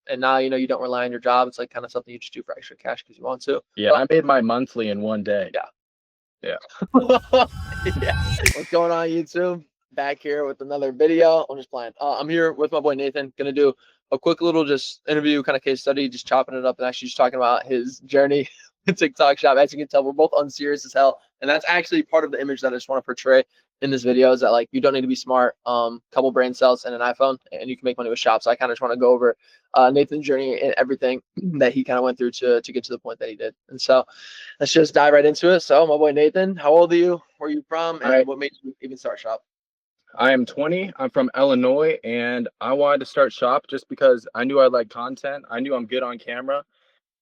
and now you don't rely on your job. It's like kind of something you just do for extra cash because you want to. Yeah, I made my monthly in one day. Yeah. Yeah. Yeah. What's going on, YouTube? Back here with another video. I'm just playing. I'm here with my boy Nathan. Gonna do a quick little just interview kind of case study, just chopping it up and actually just talking about his journey in TikTok shop. As you can tell, we're both unserious as hell, and that's actually part of the image that I just want to portray in this video is that like you don't need to be smart. Couple brain cells and an iPhone, and you can make money with shop. So I kind of just want to go over Nathan's journey and everything that he kind of went through to get to the point that he did. And so let's just dive right into it. So, my boy Nathan, how old are you? Where are you from? And what made you even start shop? I am 20. I'm from Illinois, and I wanted to start shop just because I knew I liked content. I knew I'm good on camera,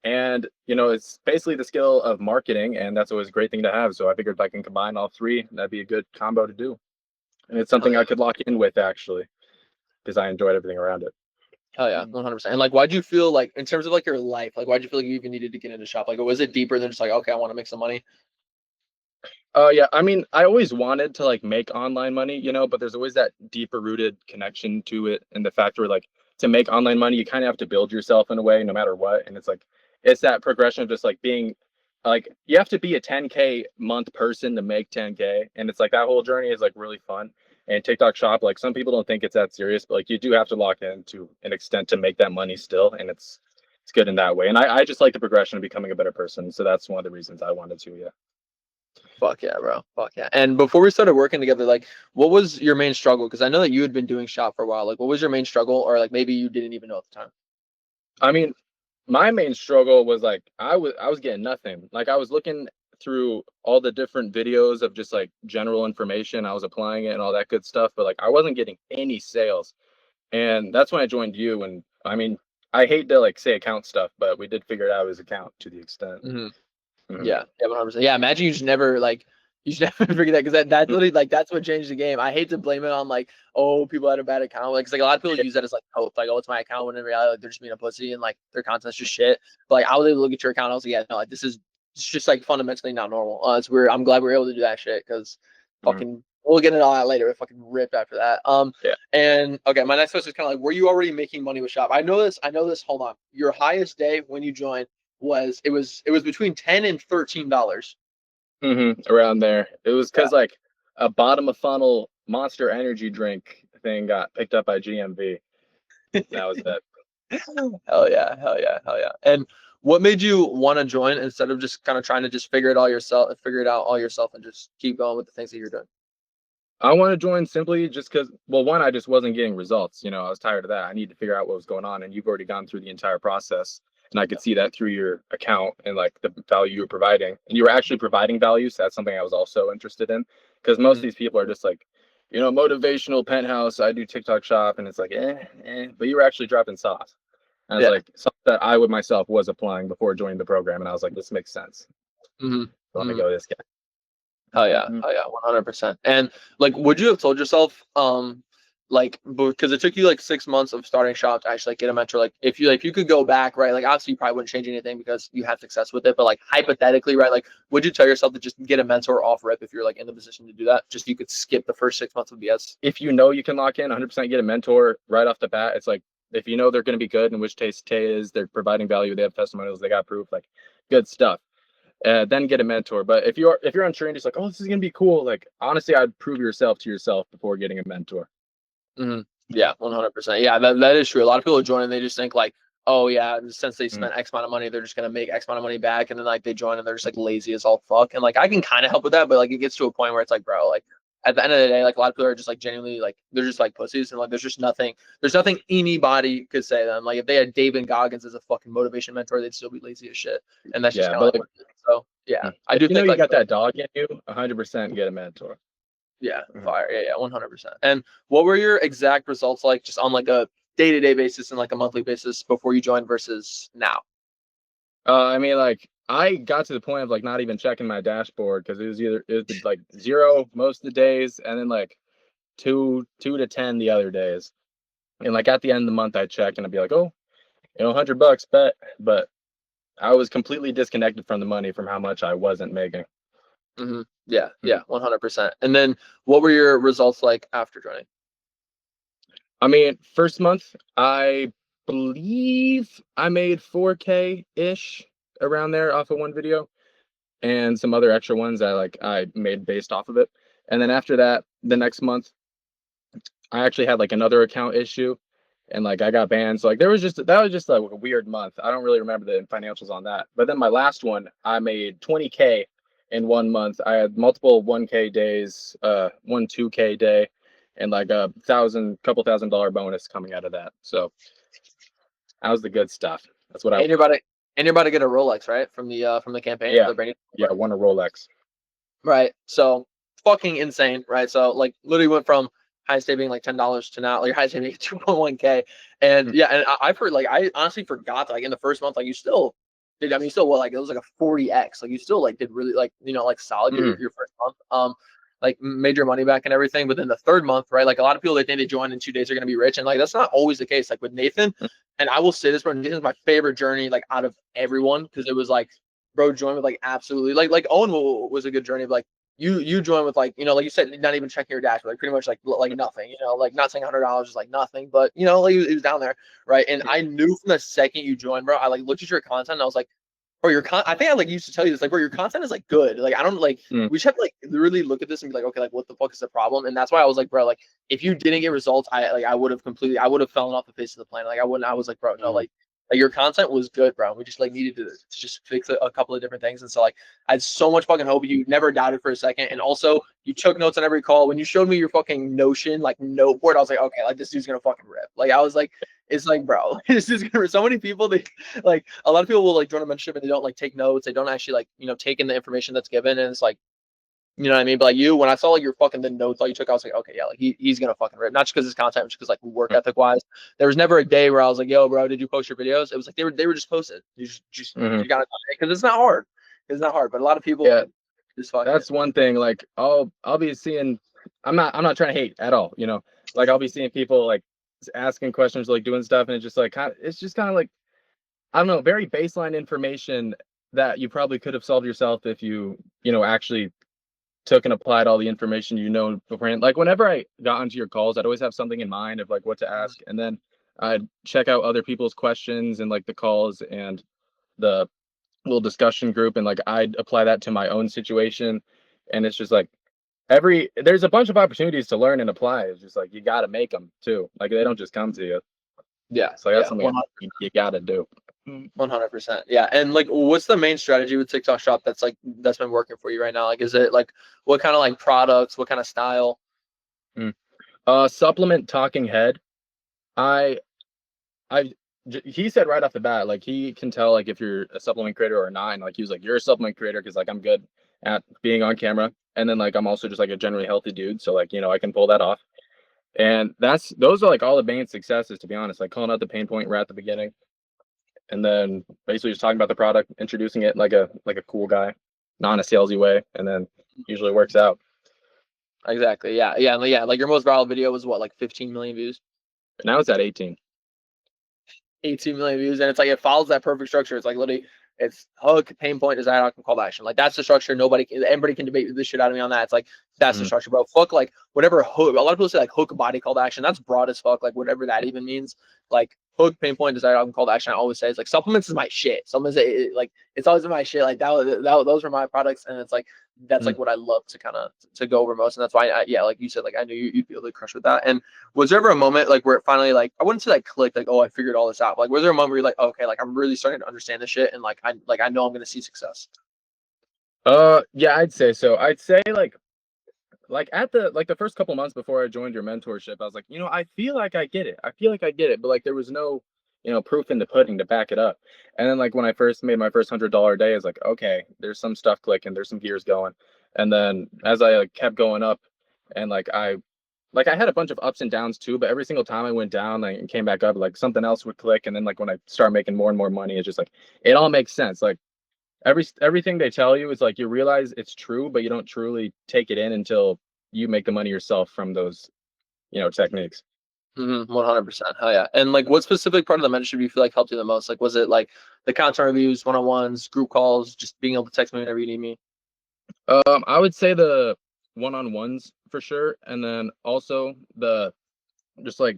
and it's basically the skill of marketing, and that's always a great thing to have. So I figured if I can combine all three, that'd be a good combo to do. And it's Hell something yeah. I could lock in with actually, because I enjoyed everything around it. Hell yeah, 100%. And like, why'd you feel like, in terms of like your life, like, why'd you feel like you even needed to get into shop? Like, was it deeper than just like, okay, I want to make some money? Yeah, I mean, I always wanted to like make online money, but there's always that deeper rooted connection to it, and the fact where like to make online money, you kind of have to build yourself in a way, no matter what. And it's that progression of just like being like you have to be a 10K month person to make 10K, and it's like that whole journey is like really fun. And TikTok Shop, like some people don't think it's that serious, but like you do have to lock in to an extent to make that money still, and it's good in that way. And I just like the progression of becoming a better person, so that's one of the reasons I wanted to. Yeah. Fuck yeah, bro. Fuck yeah. And before we started working together, like, what was your main struggle? Because I know that you had been doing shop for a while. Like, what was your main struggle? Or like maybe you didn't even know at the time. I mean, my main struggle was like I was getting nothing. Like I was looking through all the different videos of just like general information. I was applying it and all that good stuff, but like I wasn't getting any sales. And that's when I joined you. And I mean, I hate to like say account stuff, but we did figure it out as account to the extent. Hmm. Mhm. Yeah, 100%. Yeah, imagine you just never like you just never figured that because that's literally like that's what changed the game. I hate to blame it on like oh people had a bad account like 'cause, like a lot of people use that as like hope like oh it's my account when in reality like, they're just being a pussy and like their content's just shit. But like I was able to look at your account I was like yeah no like this is it's just like fundamentally not normal. It's weird. I'm glad we were able to do that shit because Mhm. fucking we'll get it all out later. It fucking ripped after that. Yeah. And okay, my next question is kind of like were you already making money with shop? I know this. I know this. Hold on. Your highest day when you joined it was between $10 and $13. Around there. It was Yeah. because like a bottom of funnel Monster Energy drink thing got picked up by GMV. That was it. Hell yeah, hell yeah, hell yeah. And what made you want to join instead of just kind of trying to just figure it out all yourself and just keep going with the things that you're doing? I want to join simply just because, well, one, I just wasn't getting results. I was tired of that. I need to figure out what was going on. And you've already gone through the entire process. And I could see that through your account and like the value you were providing. And you were actually providing value. So that's something I was also interested in. Because most of Mhm. these people are just like, motivational penthouse. I do TikTok shop. And it's like, But you were actually dropping sauce. And I was Yeah. like, something that I would myself was applying before joining the program. And I was like, this makes sense. Hmm. I want to Hmm. go this guy. Hell yeah, Mhm. hell yeah, 100%. And like, would you have told yourself, like, because it took you like 6 months of starting shop to actually like, get a mentor? Like, if you could go back, right? Like, obviously, you probably wouldn't change anything because you had success with it. But like, hypothetically, right? Like, would you tell yourself to just get a mentor off rip if you're like in the position to do that? Just you could skip the first 6 months of BS. If you know you can lock in 100%, get a mentor right off the bat. It's like if you know they're going to be good, in which case Tay is, they're providing value, they have testimonials, they got proof, like good stuff. Then get a mentor. But if you're unsure and just like, oh, this is gonna be cool, like honestly, I'd prove yourself to yourself before getting a mentor. Hmm. Yeah, 100%. Yeah, that is true. A lot of people join and they just think like, oh yeah, since they Mhm. spent X amount of money, they're just gonna make X amount of money back, and then like they join and they're just like lazy as all fuck. And like I can kind of help with that, but like it gets to a point where it's like, bro, like at the end of the day, like a lot of people are just like genuinely like they're just like pussies, and like there's nothing anybody could say to them. Like if they had David Goggins as a fucking motivation mentor, they'd still be lazy as shit, and that's just Yeah, kind of but like like what it is. So yeah, I if do you know think you like got that dog in you, 100% get a mentor. yeah, Mhm. fire. Yeah, 100%. And what were your exact results like just on like a day-to-day basis and like a monthly basis before you joined versus now? I mean, like I got to the point of like not even checking my dashboard because it was like zero most of the days, and then like two to 10 the other days. And like at the end of the month, I check and I'd be like, oh, $100 bet, but I was completely disconnected from the money from how much I wasn't making. Hmm. Yeah, Mhm. yeah, 100%. And then what were your results like after joining? I mean, first month, I believe I made 4K ish around there off of one video, and some other extra ones I made based off of it. And then after that, the next month, I actually had like another account issue, and like I got banned. So like that was just like a weird month. I don't really remember the financials on that. But then my last one, I made 20K in 1 month. I had multiple 1K days, one 2K day, and like couple $1,000 bonus coming out of that. So that was the good stuff. That's what I And you're about to get a Rolex, right? From the campaign, yeah the branding. yeah I won a Rolex. Right. So fucking insane, right? So like literally went from highest day being like $10 to now like your highest day being 2.1K. And Mm, yeah, and I've heard like I honestly forgot that, like in the first month, like you still did, I mean you still what, like it was like a 40x. Like you still like did really like, like solid mhm, your first month. Like made your money back and everything. But then the third month, right? Like a lot of people, they think they join in 2 days are gonna be rich. And like that's not always the case. Like with Nathan, mm, and I will say this, bro, Nathan's my favorite journey like out of everyone, because it was like bro joined with like absolutely like Owen was a good journey, but like you join with like, like you said, not even checking your dashboard, like pretty much like mm, nothing, like not saying $100 is like nothing, but like he was down there, right? And I knew from the second you joined, bro, I like looked at your content and I was like, bro, I think I like used to tell you this, like, bro, your content is like good. Like I don't like, mm, we just have to like really look at this and be like, okay, like what the fuck is the problem? And that's why I was like, bro, like if you didn't get results, I would have fallen off the face of the planet. Like I was like, bro, no, mm, like your content was good, bro. We just like needed to just fix a couple of different things. And so like I had so much fucking hope. You never doubted for a second. And also you took notes on every call. When you showed me your fucking Notion like note board, I was like, okay, like this dude's gonna fucking rip. Like I was like, it's like, bro, this is gonna. So many people, they like a lot of people will like join a membership and they don't like take notes. They don't actually like take in the information that's given, and it's like, you know what I mean. But like you, when I saw like your fucking the notes all you took, I was like, okay, yeah, like he's gonna fucking rip. Not just because his content, just because like work mm, ethic wise. There was never a day where I was like, yo, bro, did you post your videos? It was like they were just posted. mhm. You gotta, because it's not hard. It's not hard. But a lot of people Yeah, just fucking. that's one thing. Like I'll be seeing. I'm not trying to hate at all. Like I'll be seeing people like asking questions, like doing stuff, and it's just kind of like, I don't know, very baseline information that you probably could have solved yourself if you actually took and applied all the information beforehand. Like whenever I got onto your calls, I'd always have something in mind of like what to ask, and then I'd check out other people's questions and like the calls and the little discussion group, and like I'd apply that to my own situation. And it's just like there's a bunch of opportunities to learn and apply. It's just like you got to make them too. Like they don't just come to you. Yeah, So that's yeah, something you got to do. 100%. Yeah, and like, what's the main strategy with TikTok Shop that's been working for you right now? Like, is it like what kind of like products, what kind of style? Mm. Supplement talking head. I he said right off the bat, like he can tell like if you're a supplement creator or a nine. Like he was like, you're a supplement creator because like I'm good at being on camera, and then like I'm also just like a generally healthy dude, so like I can pull that off. And those are like all the main successes, to be honest. Like calling out the pain point right at the beginning, and then basically just talking about the product, introducing it like a cool guy, not in a salesy way, and then usually works out. Exactly. Yeah, yeah, yeah. Like your most viral video was what, like 15 million views, Now it's at 18. 18 million views, and it's like it follows that perfect structure. It's like literally, it's hook, pain point, design, outcome, call to action. Like that's the structure. Anybody can debate this shit out of me on that. It's like that's the Mhm. structure, bro. Fuck like whatever hook. A lot of people say like hook, body, call to action. That's broad as fuck. Like whatever that even means. Like hook, pain point, design, outcome, call to action. I always say it's like supplements is my shit. Supplements, like it's always been my shit. Like those were my products, and it's like that's Mhm. like what I love to kind of to go over most, and that's why yeah, like you said, like I knew you'd be able to crush with that. And was there ever a moment like where it finally, like I wouldn't say like clicked, like oh I figured all this out, like was there a moment where you're like, oh, okay, like I'm really starting to understand this shit, and like I know I'm gonna see success? Yeah, I'd say so. I'd say like at the first couple months before I joined your mentorship, I was like, I feel like I get it. I feel like I get it, but like there was no, proof in the pudding to back it up. And then like when I first made my first $100 day, I was like, okay, there's some stuff clicking, there's some gears going. And then as I like, kept going up, and I had a bunch of ups and downs too, but every single time I went down like, and came back up, like something else would click. And then like when I start making more and more money, it's just like it all makes sense. Like everything they tell you is like you realize it's true, but you don't truly take it in until you make the money yourself from those, techniques. 100%. Hell yeah. And like, what specific part of the mentorship do you feel like helped you the most? Like, was it like the content reviews, one-on-ones, group calls, just being able to text me whenever you need me? I would say the one-on-ones for sure, and then also the just like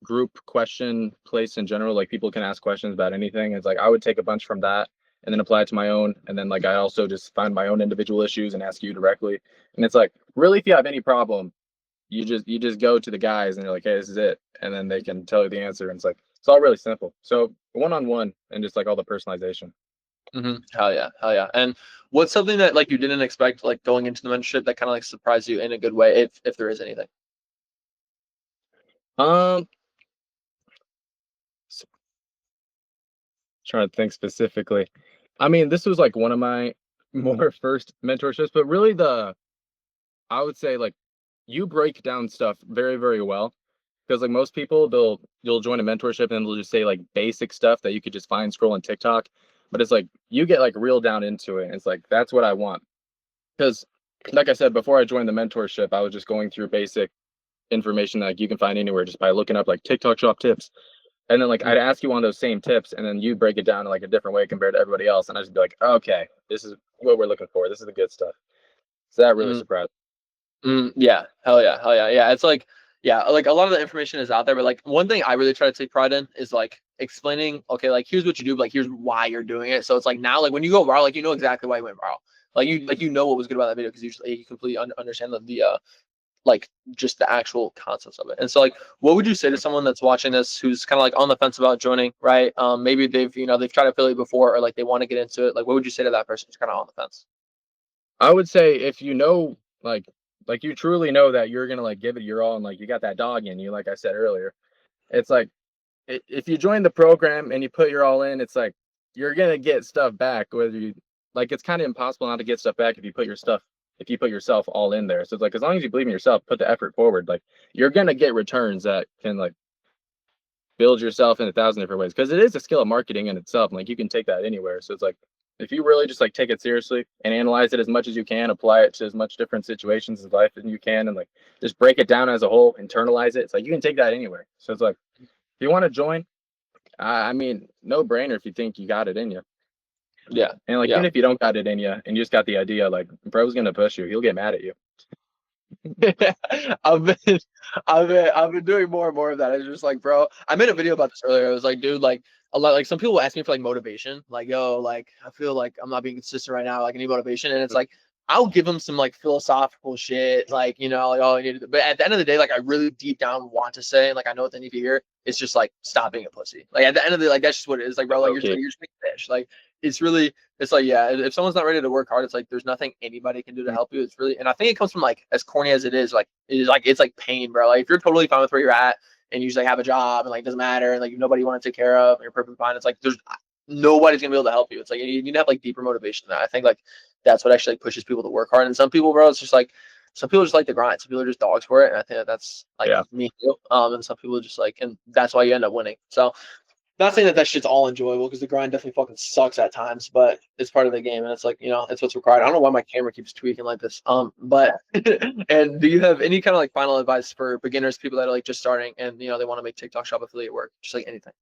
group question place in general. Like people can ask questions about anything. It's like I would take a bunch from that and then apply it to my own. And then like I also just find my own individual issues and ask you directly. And it's like really, if you have any problem, you just go to the guys and you're like, hey, this is it, and then they can tell you the answer. And it's like it's all really simple. So one on one and just like all the personalization. Hell yeah, hell yeah. And what's something that like you didn't expect like going into the mentorship that kind of like surprised you in a good way, if there is anything? Um, trying to think specifically. I mean, this was like one of my more first mentorships, but really I would say like you break down stuff very, very well. Because like most people, you'll join a mentorship and they'll just say like basic stuff that you could just find scrolling TikTok. But it's like you get like real down into it. And it's like that's what I want. Because like I said, before I joined the mentorship, I was just going through basic information that like, you can find anywhere just by looking up like TikTok shop tips. And then like I'd ask you one of those same tips, and then you break it down in like a different way compared to everybody else, and I'd just be like, okay, this is what we're looking for. This is the good stuff. So that really Mm, surprised. yeah, hell yeah, hell yeah, yeah. It's like, yeah, like a lot of the information is out there, but like one thing I really try to take pride in is like explaining, okay, like here's what you do, but like here's why you're doing it. So it's like now, like when you go viral, like you know exactly why you went viral. Like you know what was good about that video because you completely understand the like just the actual concepts of it. And so like what would you say to someone that's watching this who's kind of like on the fence about joining, right? Maybe they've tried affiliate before or like they want to get into it. Like what would you say to that person who's kind of on the fence? I would say if you know, like you truly know that you're gonna like give it your all, and like you got that dog in you, like I said earlier, it's like if you join the program and you put your all in, it's like you're gonna get stuff back. Whether you like, it's kind of impossible not to get stuff back if you put yourself all in there. So it's like as long as you believe in yourself, put the effort forward, like you're gonna get returns that can like build yourself in 1,000 different ways because it is a skill of marketing in itself. Like you can take that anywhere. So it's like if you really just like take it seriously and analyze it as much as you can, apply it to as much different situations of life as you can, and like just break it down as a whole, internalize it. It's like you can take that anywhere. So it's like if you want to join, I mean, no brainer if you think you got it in you. Yeah. And like Yeah. even if you don't got it in you and you just got the idea, like bro's gonna push you. He'll get mad at you. I've been I've been doing more and more of that. It's just like, bro, I made a video about this earlier. I was like, dude, like a lot like some people will ask me for like motivation, like, yo, like I feel like I'm not being consistent right now, like I need motivation. And it's like I'll give them some like philosophical shit, like, like oh, I need to, but at the end of the day, like I really deep down want to say, and like I know what they need to hear. It's just like stop being a pussy. Like at the end of the day, like that's just what it is. Like, bro, like Okay. you're just being a fish. Like it's really it's like, yeah, if someone's not ready to work hard, it's like there's nothing anybody can do to help you. It's really, and I think it comes from like as corny as it is, like it's like pain, bro. Like if you're totally fine with where you're at and you just like have a job and like it doesn't matter and like nobody you want to take care of and you're perfectly fine, it's like there's nobody's gonna be able to help you. It's like you need to have like deeper motivation than that. I think like that's what actually like, pushes people to work hard. And some people, bro, it's just like some people just like the grind. Some people are just dogs for it, and I think that's like Yeah. me too. And some people just like, and that's why you end up winning. So not saying that that shit's all enjoyable because the grind definitely fucking sucks at times, but it's part of the game and it's like, it's what's required. I don't know why my camera keeps tweaking like this. But and do you have any kind of like final advice for beginners, people that are like just starting and they want to make TikTok shop affiliate work, just like anything?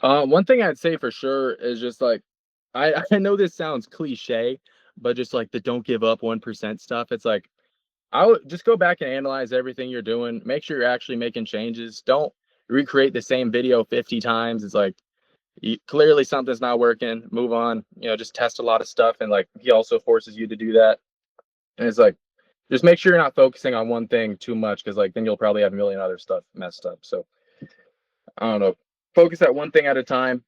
One thing I'd say for sure is just like I know this sounds cliche, but just like the don't give up 1% stuff. It's like I would just go back and analyze everything you're doing. Make sure you're actually making changes. Don't recreate the same video 50 times. It's like clearly something's not working. Move on. Just test a lot of stuff. And like he also forces you to do that. And it's like just make sure you're not focusing on one thing too much because like then you'll probably have a million other stuff messed up. So I don't know. Focus at one thing at a time.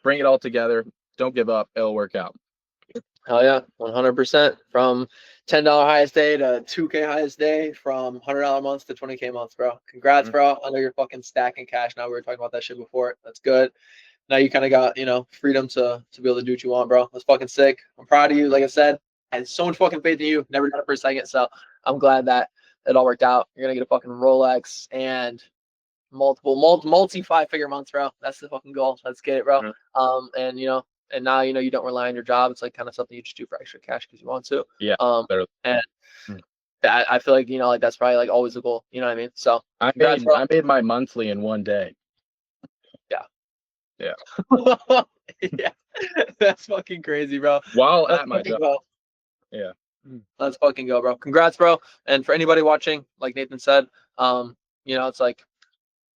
Bring it all together. Don't give up. It'll work out. Hell yeah, 100%. From $10 highest day to 2K highest day, from $100 months to 20K months, bro. Congrats, bro. I know you're fucking stacking cash now. We were talking about that shit before. That's good. Now you kind of got, freedom to be able to do what you want, bro. That's fucking sick. I'm proud of you. Like I said, I had so much fucking faith in you. Never done it for a second. So I'm glad that it all worked out. You're gonna get a fucking Rolex and multi 5-figure months, bro. That's the fucking goal. Let's get it, bro. Mhm. And now you don't rely on your job. It's like kind of something you just do for extra cash because you want to. Yeah. Better. And Mm. that I feel like like that's probably like always the goal. You know what I mean? So I congrats, made bro. I made my monthly in one day. Yeah. Yeah. Yeah. That's fucking crazy, bro. While Let's at my fucking job. go. Yeah. Let's fucking go, bro. Congrats, bro. And for anybody watching, like Nathan said, it's like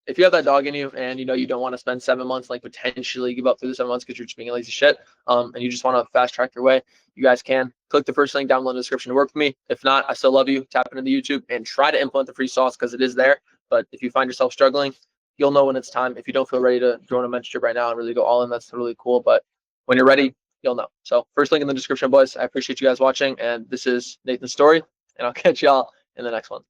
if you have that dog in you and you know you don't want to spend 7 months, like potentially give up through the 7 months because you're just being a lazy shit, and you just want to fast track your way, you guys can click the first link down below in the description to work with me. If not, I still love you. Tap into the YouTube and try to implement the free sauce because it is there. But if you find yourself struggling, you'll know when it's time. If you don't feel ready to join a mentorship right now and really go all in, that's really cool. But when you're ready, you'll know. So first link in the description, boys. I appreciate you guys watching, and this is Nathan's story, and I'll catch y'all in the next one.